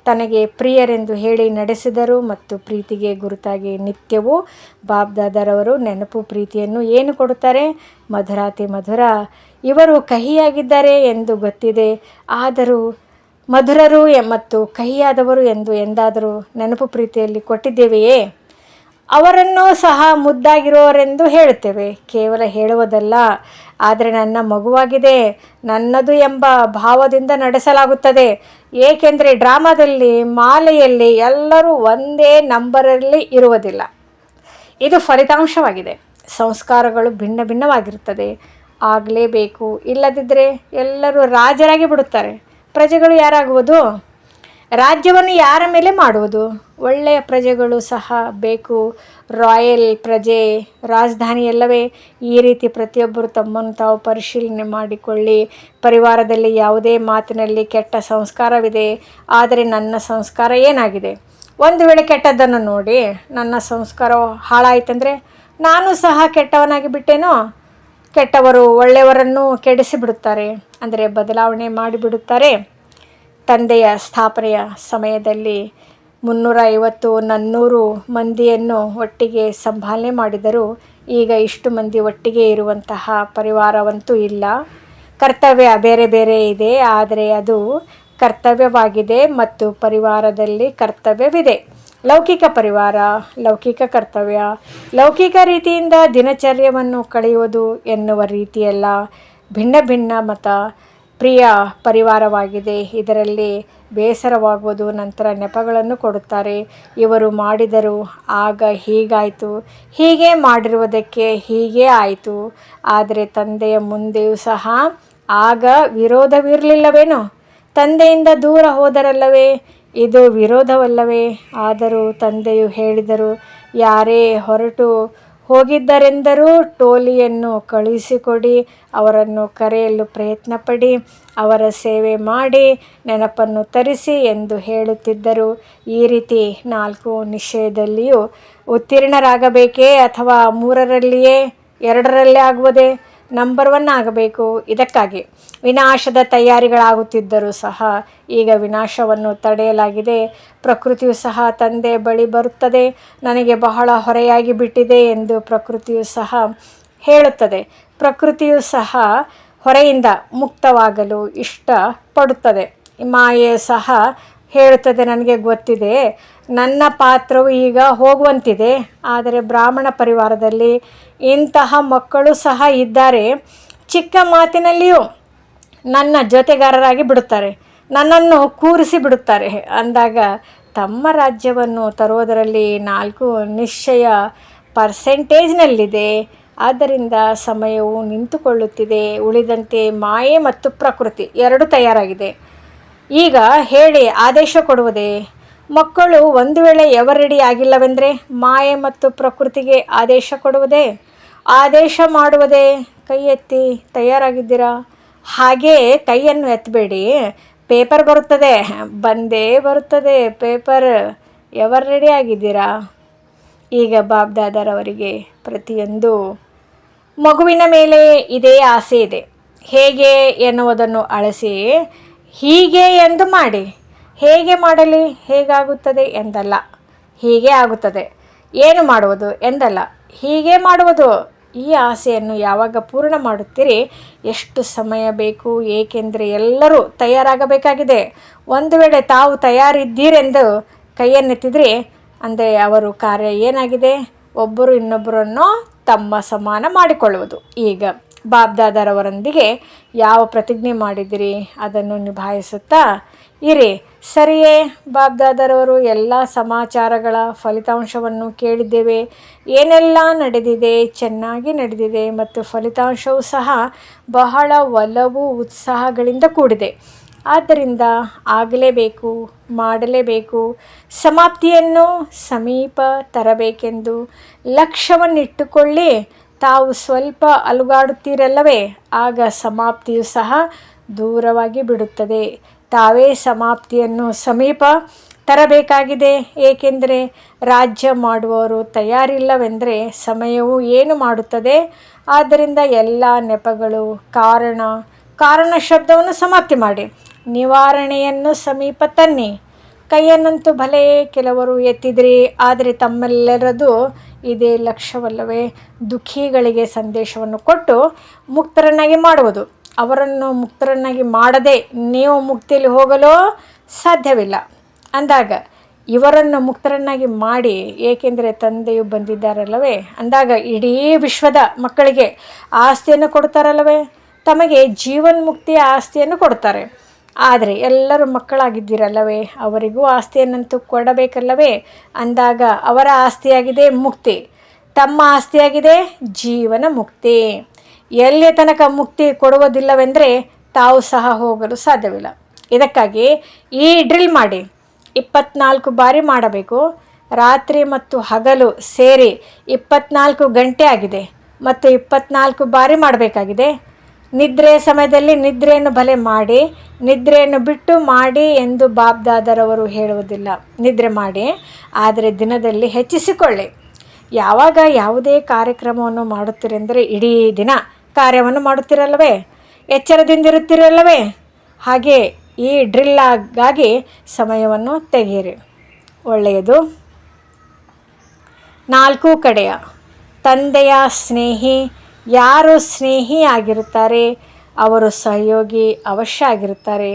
ತನಗೆ ಪ್ರಿಯರೆಂದು ಹೇಳಿ ನಡೆಸಿದರು ಮತ್ತು ಪ್ರೀತಿಗೆ ಗುರುತಾಗಿ ನಿತ್ಯವೂ ಬಾಬ್ದಾದರವರು ನೆನಪು ಪ್ರೀತಿಯನ್ನು ಏನು ಕೊಡುತ್ತಾರೆ? ಮಧುರಾತಿ ಮಧುರ. ಇವರು ಕಹಿಯಾಗಿದ್ದಾರೆ ಎಂದು ಗೊತ್ತಿದೆ, ಆದರೂ ಮಧುರರು ಮತ್ತು ಕಹಿಯಾದವರು ಎಂದು ಎಂದಾದರೂ ನೆನಪು ಪ್ರೀತಿಯಲ್ಲಿ ಕೊಟ್ಟಿದ್ದೇವೆಯೇ? ಅವರನ್ನೂ ಸಹ ಮುದ್ದಾಗಿರುವವರೆಂದು ಹೇಳುತ್ತೇವೆ, ಕೇವಲ ಹೇಳುವುದಲ್ಲ, ಆದರೆ ನನ್ನ ಮಗುವಾಗಿದೆ, ನನ್ನದು ಎಂಬ ಭಾವದಿಂದ ನಡೆಸಲಾಗುತ್ತದೆ. ಏಕೆಂದರೆ ಡ್ರಾಮಾದಲ್ಲಿ, ಮಾಲೆಯಲ್ಲಿ ಎಲ್ಲರೂ ಒಂದೇ ನಂಬರಲ್ಲಿ ಇರುವುದಿಲ್ಲ. ಇದು ಫಲಿತಾಂಶವಾಗಿದೆ. ಸಂಸ್ಕಾರಗಳು ಭಿನ್ನ ಭಿನ್ನವಾಗಿರುತ್ತದೆ. ಆಗಲೇಬೇಕು, ಇಲ್ಲದಿದ್ದರೆ ಎಲ್ಲರೂ ರಾಜರಾಗಿ ಬಿಡುತ್ತಾರೆ. ಪ್ರಜೆಗಳು ಯಾರಾಗುವುದು? ರಾಜ್ಯವನ್ನು ಯಾರ ಮೇಲೆ ಮಾಡುವುದು? ಒಳ್ಳೆಯ ಪ್ರಜೆಗಳು ಸಹ ಬೇಕು. ರಾಯಲ್ ಪ್ರಜೆ ರಾಜಧಾನಿಯಲ್ಲವೇ? ಈ ರೀತಿ ಪ್ರತಿಯೊಬ್ಬರು ತಮ್ಮನ್ನು ತಾವು ಪರಿಶೀಲನೆ ಮಾಡಿಕೊಳ್ಳಿ. ಪರಿವಾರದಲ್ಲಿ ಯಾವುದೇ ಮಾತಿನಲ್ಲಿ ಕೆಟ್ಟ ಸಂಸ್ಕಾರವಿದೆ, ಆದರೆ ನನ್ನ ಸಂಸ್ಕಾರ ಏನಾಗಿದೆ? ಒಂದು ವೇಳೆ ಕೆಟ್ಟದ್ದನ್ನು ನೋಡಿ ನನ್ನ ಸಂಸ್ಕಾರ ಹಾಳಾಯಿತಂದರೆ ನಾನು ಸಹ ಕೆಟ್ಟವನಾಗಿ ಬಿಟ್ಟೇನೋ? ಕೆಟ್ಟವರು ಒಳ್ಳೆಯವರನ್ನು ಕೆಡಿಸಿಬಿಡುತ್ತಾರೆ, ಅಂದರೆ ಬದಲಾವಣೆ ಮಾಡಿಬಿಡುತ್ತಾರೆ. ತಂದೆಯ ಸ್ಥಾಪನೆಯ ಸಮಯದಲ್ಲಿ 350-400 ಮಂದಿಯನ್ನು ಒಟ್ಟಿಗೆ ಸಂಭಾಲನೆ ಮಾಡಿದರು. ಈಗ ಇಷ್ಟು ಮಂದಿ ಒಟ್ಟಿಗೆ ಇರುವಂತಹ ಪರಿವಾರವಂತೂ ಇಲ್ಲ. ಕರ್ತವ್ಯ ಬೇರೆ ಬೇರೆ ಇದೆ, ಆದರೆ ಅದು ಕರ್ತವ್ಯವಾಗಿದೆ ಮತ್ತು ಪರಿವಾರದಲ್ಲಿ ಕರ್ತವ್ಯವಿದೆ. ಲೌಕಿಕ ಪರಿವಾರ, ಲೌಕಿಕ ಕರ್ತವ್ಯ, ಲೌಕಿಕ ರೀತಿಯಿಂದ ದಿನಚರ್ಯವನ್ನು ಕಳೆಯುವುದು ಎನ್ನುವ ರೀತಿಯಲ್ಲ. ಭಿನ್ನ ಭಿನ್ನ ಮತ ಪ್ರಿಯ ಪರಿವಾರವಾಗಿದೆ. ಇದರಲ್ಲಿ ಬೇಸರವಾಗುವುದು. ನಂತರ ನೆಪಗಳನ್ನು ಕೊಡುತ್ತಾರೆ. ಇವರು ಮಾಡಿದರು, ಆಗ ಹೀಗಾಯಿತು, ಹೀಗೆ ಮಾಡಿರುವುದಕ್ಕೆ ಹೀಗೆ ಆಯಿತು. ಆದರೆ ತಂದೆಯ ಮುಂದೆಯೂ ಸಹ ಆಗ ವಿರೋಧವಿರಲಿಲ್ಲವೇನೋ? ತಂದೆಯಿಂದ ದೂರ ಹೋದರಲ್ಲವೇ? ಇದು ವಿರೋಧವಲ್ಲವೇ? ಆದರೂ ತಂದೆಯು ಹೇಳಿದರು, ಯಾರೇ ಹೊರಟು ಹೋಗಿದ್ದರೆಂದರೂ ಟೋಲಿಯನ್ನು ಕಳುಹಿಸಿಕೊಡಿ, ಅವರನ್ನು ಕರೆಯಲು ಪ್ರಯತ್ನಪಡಿ, ಅವರ ಸೇವೆ ಮಾಡಿ, ನೆನಪನ್ನು ತರಿಸಿ ಎಂದು ಹೇಳುತ್ತಿದ್ದರು. ಈ ರೀತಿ 4 ನಿಶ್ಚಯದಲ್ಲಿಯೂ ಉತ್ತೀರ್ಣರಾಗಬೇಕೇ ಅಥವಾ 3ರಲ್ಲಿಯೇ 2ರಲ್ಲೇ ಆಗುವುದೇ? ನಂಬರ್ 1 ಆಗಬೇಕು. ಇದಕ್ಕಾಗಿ ವಿನಾಶದ ತಯಾರಿಗಳಾಗುತ್ತಿದ್ದರೂ ಸಹ ಈಗ ವಿನಾಶವನ್ನು ತಡೆಯಲಾಗಿದೆ. ಪ್ರಕೃತಿಯು ಸಹ ತಂದೆ ಬಳಿ ಬರುತ್ತದೆ. ನನಗೆ ಬಹಳ ಹೊರೆಯಾಗಿ ಬಿಟ್ಟಿದೆ ಎಂದು ಪ್ರಕೃತಿಯು ಸಹ ಹೇಳುತ್ತದೆ. ಪ್ರಕೃತಿಯು ಸಹ ಹೊರೆಯಿಂದ ಮುಕ್ತವಾಗಲು ಇಷ್ಟಪಡುತ್ತದೆ. ಮಾಯೆಯು ಸಹ ಹೇಳುತ್ತದೆ, ನನಗೆ ಗೊತ್ತಿದೆ, ನನ್ನ ಪಾತ್ರವು ಈಗ ಹೋಗುವಂತಿದೆ. ಆದರೆ ಬ್ರಾಹ್ಮಣ ಪರಿವಾರದಲ್ಲಿ ಇಂತಹ ಮಕ್ಕಳು ಸಹ ಇದ್ದಾರೆ. ಚಿಕ್ಕ ಮಾತಿನಲ್ಲಿಯೂ ನನ್ನ ಜೊತೆಗಾರರಾಗಿ ಬಿಡುತ್ತಾರೆ, ನನ್ನನ್ನು ಕೂರಿಸಿ ಬಿಡುತ್ತಾರೆ. ಅಂದಾಗ ತಮ್ಮ ರಾಜ್ಯವನ್ನು ತರುವುದರಲ್ಲಿ 4 ನಿಶ್ಚಯ ಪರ್ಸೆಂಟೇಜ್ನಲ್ಲಿದೆ. ಆದ್ದರಿಂದ ಸಮಯವು ನಿಂತುಕೊಳ್ಳುತ್ತಿದೆ. ಉಳಿದಂತೆ ಮಾಯೆ ಮತ್ತು ಪ್ರಕೃತಿ 2 ತಯಾರಾಗಿದೆ. ಈಗ ಹೇಳಿ ಆದೇಶ ಕೊಡುವುದೇ? ಮಕ್ಕಳು ಒಂದು ವೇಳೆ ರೆಡಿ ಆಗಿಲ್ಲವೆಂದರೆ ಮಾಯೆ ಮತ್ತು ಪ್ರಕೃತಿಗೆ ಆದೇಶ ಕೊಡುವುದೇ? ಆದೇಶ ಮಾಡುವುದೇ? ಕೈ ಎತ್ತಿ, ತಯಾರಾಗಿದ್ದೀರಾ? ಹಾಗೇ ಕೈಯನ್ನು ಎತ್ತಬೇಡಿ, ಪೇಪರ್ ಬರುತ್ತದೆ, ಬಂದೇ ಬರುತ್ತದೆ ಪೇಪರ್. ರೆಡಿ ಆಗಿದ್ದೀರಾ? ಈಗ ಬಾಬ್ದಾದರವರಿಗೆ ಪ್ರತಿಯೊಂದು ಮಗುವಿನ ಮೇಲೆ ಇದೇ ಆಸೆ ಇದೆ. ಹೇಗೆ ಎನ್ನುವುದನ್ನು ಅಳಿಸಿ ಹೀಗೆ ಎಂದು ಮಾಡಿ. ಹೇಗೆ ಮಾಡಲಿ? ಹೇಗಾಗುತ್ತದೆ ಎಂದಲ್ಲ, ಹೀಗೆ ಆಗುತ್ತದೆ. ಏನು ಮಾಡುವುದು ಎಂದಲ್ಲ, ಹೀಗೆ ಮಾಡುವುದು. ಈ ಆಸೆಯನ್ನು ಯಾವಾಗ ಪೂರ್ಣ ಮಾಡುತ್ತೀರಿ? ಎಷ್ಟು ಸಮಯ ಬೇಕು? ಏಕೆಂದರೆ ಎಲ್ಲರೂ ತಯಾರಾಗಬೇಕಾಗಿದೆ. ಒಂದು ವೇಳೆ ತಾವು ತಯಾರಿದ್ದೀರೆಂದು ಕೈಯನ್ನೆತ್ತಿದ್ರೆ ಅಂದರೆ ಅವರು ಕಾರ್ಯ ಏನಾಗಿದೆ? ಒಬ್ಬರು ಇನ್ನೊಬ್ಬರನ್ನು ತಮ್ಮ ಸಮಾನ ಮಾಡಿಕೊಳ್ಳುವುದು. ಈಗ ಬಾಬ್ದಾದರವರೊಂದಿಗೆ ಯಾವ ಪ್ರತಿಜ್ಞೆ ಮಾಡಿದಿರಿ ಅದನ್ನು ನಿಭಾಯಿಸುತ್ತಾ ಇರಿ, ಸರಿಯೇ? ಬಾಬ್ದಾದರವರು ಎಲ್ಲ ಸಮಾಚಾರಗಳ ಫಲಿತಾಂಶವನ್ನು ಕೇಳಿದ್ದೇವೆ. ಏನೆಲ್ಲ ನಡೆದಿದೆ? ಚೆನ್ನಾಗಿ ನಡೆದಿದೆ ಮತ್ತು ಫಲಿತಾಂಶವೂ ಸಹ ಬಹಳ ಒಲವು ಉತ್ಸಾಹಗಳಿಂದ ಕೂಡಿದೆ. ಆದ್ದರಿಂದ ಆಗಲೇಬೇಕು, ಮಾಡಲೇಬೇಕು. ಸಮಾಪ್ತಿಯನ್ನು ಸಮೀಪ ತರಬೇಕೆಂದು ಲಕ್ಷ್ಯವನ್ನಿಟ್ಟುಕೊಳ್ಳಿ. ತಾವು ಸ್ವಲ್ಪ ಅಲುಗಾಡುತ್ತೀರಲ್ಲವೇ? ಆಗ ಸಮಾಪ್ತಿಯು ಸಹ ದೂರವಾಗಿ ಬಿಡುತ್ತದೆ. ತಾವೇ ಸಮಾಪ್ತಿಯನ್ನು ಸಮೀಪ ತರಬೇಕಾಗಿದೆ. ಏಕೆಂದರೆ ರಾಜ್ಯ ಮಾಡುವವರು ತಯಾರಿಲ್ಲವೆಂದರೆ ಸಮಯವು ಏನು ಮಾಡುತ್ತದೆ. ಆದ್ದರಿಂದ ಎಲ್ಲ ನೆಪಗಳು ಕಾರಣ ಶಬ್ದವನ್ನು ಸಮಾಪ್ತಿ ಮಾಡಿ ನಿವಾರಣೆಯನ್ನು ಸಮೀಪ ತನ್ನಿ. ಕೈಯನ್ನಂತೂ ಭಲೇ ಕೆಲವರು ಎತ್ತಿದ್ರಿ, ಆದರೆ ತಮ್ಮೆಲ್ಲರದು ಇದೇ ಲಕ್ಷ್ಯವಲ್ಲವೇ? ದುಃಖಿಗಳಿಗೆ ಸಂದೇಶವನ್ನು ಕೊಟ್ಟು ಮುಕ್ತರನ್ನಾಗಿ ಮಾಡುವುದು. ಅವರನ್ನು ಮುಕ್ತರನ್ನಾಗಿ ಮಾಡದೆ ನೀವು ಮುಕ್ತಿಯಲ್ಲಿ ಹೋಗಲು ಸಾಧ್ಯವಿಲ್ಲ. ಅಂದಾಗ ಇವರನ್ನು ಮುಕ್ತರನ್ನಾಗಿ ಮಾಡಿ, ಏಕೆಂದರೆ ತಂದೆಯು ಬಂದಿದ್ದಾರಲ್ಲವೇ. ಅಂದಾಗ ಇಡೀ ವಿಶ್ವದ ಮಕ್ಕಳಿಗೆ ಆಸ್ತಿಯನ್ನು ಕೊಡ್ತಾರಲ್ಲವೇ. ತಮಗೆ ಜೀವನ್ಮುಕ್ತಿಯ ಆಸ್ತಿಯನ್ನು ಕೊಡ್ತಾರೆ. ಆದರೆ ಎಲ್ಲರೂ ಮಕ್ಕಳಾಗಿದ್ದೀರಲ್ಲವೇ, ಅವರಿಗೂ ಆಸ್ತಿಯನ್ನಂತೂ ಕೊಡಬೇಕಲ್ಲವೇ. ಅಂದಾಗ ಅವರ ಆಸ್ತಿಯಾಗಿದೆ ಮುಕ್ತಿ, ತಮ್ಮ ಆಸ್ತಿಯಾಗಿದೆ ಜೀವನ ಮುಕ್ತಿ. ಎಲ್ಲಿಯ ತನಕ ಮುಕ್ತಿ ಕೊಡುವುದಿಲ್ಲವೆಂದರೆ ತಾವು ಸಹ ಹೋಗಲು ಸಾಧ್ಯವಿಲ್ಲ. ಇದಕ್ಕಾಗಿ ಈ ಡ್ರಿಲ್ ಮಾಡಿ 24 ಬಾರಿ ಮಾಡಬೇಕು. ರಾತ್ರಿ ಮತ್ತು ಹಗಲು ಸೇರಿ 24 ಗಂಟೆ ಆಗಿದೆ ಮತ್ತು 24 ಬಾರಿ ಮಾಡಬೇಕಾಗಿದೆ. ನಿದ್ರೆ ಸಮಯದಲ್ಲಿ ನಿದ್ರೆಯನ್ನು ಭಲೆ ಮಾಡಿ, ನಿದ್ರೆಯನ್ನು ಬಿಟ್ಟು ಮಾಡಿ ಎಂದು ಬಾಬ್ದಾದರವರು ಹೇಳುವುದಿಲ್ಲ. ನಿದ್ರೆ ಮಾಡಿ, ಆದರೆ ದಿನದಲ್ಲಿ ಹೆಚ್ಚಿಸಿಕೊಳ್ಳಿ. ಯಾವಾಗ ಯಾವುದೇ ಕಾರ್ಯಕ್ರಮವನ್ನು ಮಾಡುತ್ತೀರೆಂದರೆ ಇಡೀ ದಿನ ಕಾರ್ಯವನ್ನು ಮಾಡುತ್ತೀರಲ್ಲವೇ, ಎಚ್ಚರದಿಂದಿರುತ್ತೀರಲ್ಲವೇ. ಹಾಗೆ ಈ ಡ್ರಿಲ್ಲಾಗಾಗಿ ಸಮಯವನ್ನು ತೆಗೆಯಿರಿ. ಒಳ್ಳೆಯದು. 4 ಕಡೆಯ ತಂದೆಯ ಸ್ನೇಹಿ. ಯಾರು ಸ್ನೇಹಿ ಆಗಿರುತ್ತಾರೆ ಅವರು ಸಹಯೋಗಿ ಅವಶ್ಯ ಆಗಿರುತ್ತಾರೆ.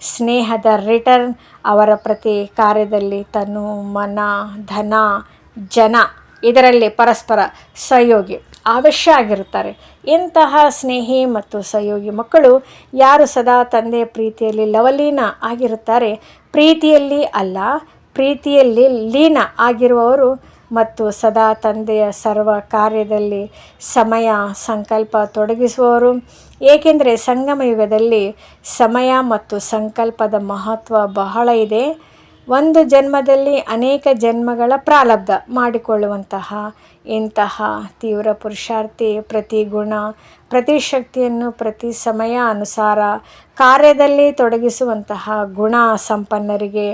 ಸ್ನೇಹದ ರಿಟರ್ನ್ ಅವರ ಪ್ರತಿ ಕಾರ್ಯದಲ್ಲಿ ತನು, ಮನ, ಧನ, ಜನ ಇದರಲ್ಲಿ ಪರಸ್ಪರ ಸಹಯೋಗಿ ಅವಶ್ಯ ಆಗಿರುತ್ತಾರೆ. ಇಂತಹ ಸ್ನೇಹಿ ಮತ್ತು ಸಹಯೋಗಿ ಮಕ್ಕಳು ಯಾರು ಸದಾ ತಂದೆಯ ಪ್ರೀತಿಯಲ್ಲಿ ಲವಲೀನ ಆಗಿರುತ್ತಾರೆ, ಪ್ರೀತಿಯಲ್ಲಿ ಅಲ್ಲ ಪ್ರೀತಿಯಲ್ಲಿ ಲೀನ ಆಗಿರುವವರು ಮತ್ತು ಸದಾ ತಂದೆಯ ಸರ್ವ ಕಾರ್ಯದಲ್ಲಿ ಸಮಯ ಸಂಕಲ್ಪ ತೊಡಗಿಸುವವರು. ಏಕೆಂದರೆ ಸಂಗಮ ಯುಗದಲ್ಲಿ ಸಮಯ ಮತ್ತು ಸಂಕಲ್ಪದ ಮಹತ್ವ ಬಹಳ ಇದೆ. ಒಂದು ಜನ್ಮದಲ್ಲಿ ಅನೇಕ ಜನ್ಮಗಳ ಪ್ರಾರಬ್ಧ ಮಾಡಿಕೊಳ್ಳುವಂತಹ ಇಂತಹ ತೀವ್ರ ಪುರುಷಾರ್ಥಿ ಪ್ರತಿ ಗುಣ ಪ್ರತಿ ಶಕ್ತಿಯನ್ನು ಪ್ರತಿ ಸಮಯ ಅನುಸಾರ ಕಾರ್ಯದಲ್ಲಿ ತೊಡಗಿಸುವಂತಹ ಗುಣ ಸಂಪನ್ನರಿಗೆ,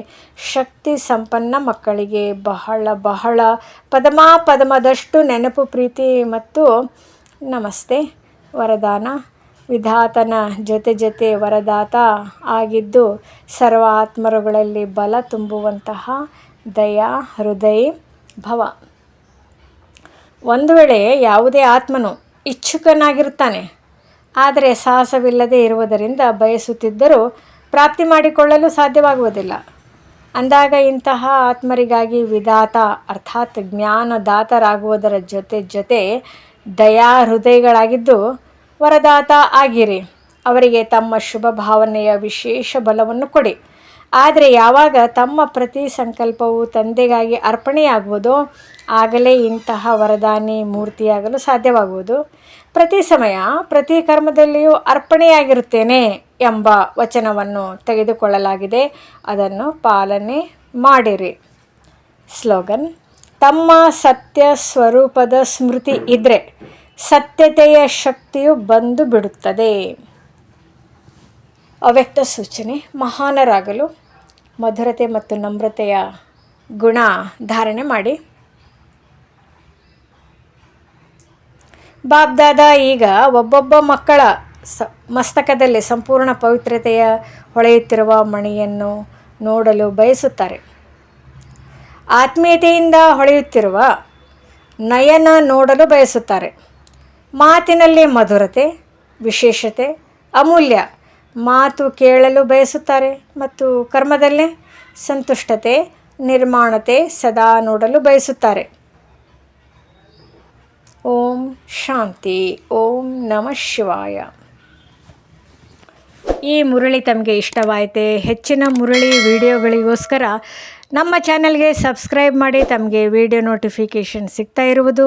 ಶಕ್ತಿ ಸಂಪನ್ನ ಮಕ್ಕಳಿಗೆ ಬಹಳ ಪದಮದಷ್ಟು ನೆನಪು, ಪ್ರೀತಿ ಮತ್ತು ನಮಸ್ತೆ. ವರದಾನ. ವಿಧಾತನ ಜೊತೆ ವರದಾತ ಆಗಿದ್ದು ಸರ್ವ ಆತ್ಮರುಗಳಲ್ಲಿ ಬಲ ತುಂಬುವಂತಹ ದಯಾ ಹೃದಯ ಭವ. ಒಂದು ವೇಳೆ ಯಾವುದೇ ಆತ್ಮನು ಇಚ್ಛುಕನಾಗಿರುತ್ತಾನೆ, ಆದರೆ ಸಾಹಸವಿಲ್ಲದೆ ಇರುವುದರಿಂದ ಬಯಸುತ್ತಿದ್ದರೂ ಪ್ರಾಪ್ತಿ ಮಾಡಿಕೊಳ್ಳಲು ಸಾಧ್ಯವಾಗುವುದಿಲ್ಲ. ಅಂದಾಗ ಇಂತಹ ಆತ್ಮರಿಗಾಗಿ ವಿಧಾತ ಅರ್ಥಾತ್ ಜ್ಞಾನದಾತರಾಗುವುದರ ಜೊತೆ ದಯಾ ಹೃದಯಗಳಾಗಿದ್ದು ವರದಾತ ಆಗಿರಿ. ಅವರಿಗೆ ತಮ್ಮ ಶುಭ ಭಾವನೆಯ ವಿಶೇಷ ಬಲವನ್ನು ಕೊಡಿ. ಆದರೆ ಯಾವಾಗ ತಮ್ಮ ಪ್ರತಿ ಸಂಕಲ್ಪವು ತಂದೆಗಾಗಿ ಅರ್ಪಣೆಯಾಗುವುದೋ ಆಗಲೇ ಇಂತಹ ವರದಾನಿ ಮೂರ್ತಿಯಾಗಲು ಸಾಧ್ಯವಾಗುವುದು. ಪ್ರತಿ ಸಮಯ ಪ್ರತಿ ಕರ್ಮದಲ್ಲಿಯೂ ಅರ್ಪಣೆಯಾಗಿರುತ್ತೇನೆ ಎಂಬ ವಚನವನ್ನು ತೆಗೆದುಕೊಳ್ಳಲಾಗಿದೆ. ಅದನ್ನು ಪಾಲನೆ ಮಾಡಿರಿ. ಸ್ಲೋಗನ್. ತಮ್ಮ ಸತ್ಯ ಸ್ವರೂಪದ ಸ್ಮೃತಿ ಇದ್ದರೆ ಸತ್ಯತೆಯ ಶಕ್ತಿಯು ಬಂದು ಬಿಡುತ್ತದೆ. ಅವ್ಯಕ್ತ ಸೂಚನೆ. ಮಹಾನರಾಗಲು ಮಧುರತೆ ಮತ್ತು ನಮ್ರತೆಯ ಗುಣ ಧಾರಣೆ ಮಾಡಿ. ಬಾಬ್ದಾದ ಈಗ ಒಬ್ಬೊಬ್ಬ ಮಕ್ಕಳ ಮಸ್ತಕದಲ್ಲಿ ಸಂಪೂರ್ಣ ಪವಿತ್ರತೆಯ ಹೊಳೆಯುತ್ತಿರುವ ಮಣಿಯನ್ನು ನೋಡಲು ಬಯಸುತ್ತಾರೆ. ಆತ್ಮೀಯತೆಯಿಂದ ಹೊಳೆಯುತ್ತಿರುವ ನಯನ ನೋಡಲು ಬಯಸುತ್ತಾರೆ. ಮಾತಿನಲ್ಲಿ ಮಧುರತೆ, ವಿಶೇಷತೆ, ಅಮೂಲ್ಯ ಮಾತು ಕೇಳಲು ಬಯಸುತ್ತಾರೆ ಮತ್ತು ಕರ್ಮದಲ್ಲೇ ಸಂತುಷ್ಟತೆ, ನಿರ್ಮಾಣತೆ ಸದಾ ನೋಡಲು ಬಯಸುತ್ತಾರೆ. ಓಂ ಶಾಂತಿ. ಓಂ ನಮಃ ಶಿವಾಯ. ಈ ಮುರಳಿ ತಮಗೆ ಇಷ್ಟವಾಯಿತೆ? ಹೆಚ್ಚಿನ ಮುರಳಿ ವಿಡಿಯೋಗಳಿಗೋಸ್ಕರ ನಮ್ಮ ಚಾನಲ್ಗೆ ಸಬ್ಸ್ಕ್ರೈಬ್ ಮಾಡಿ. ತಮಗೆ ವಿಡಿಯೋ ನೋಟಿಫಿಕೇಷನ್ ಸಿಗ್ತಾ ಇರುವುದು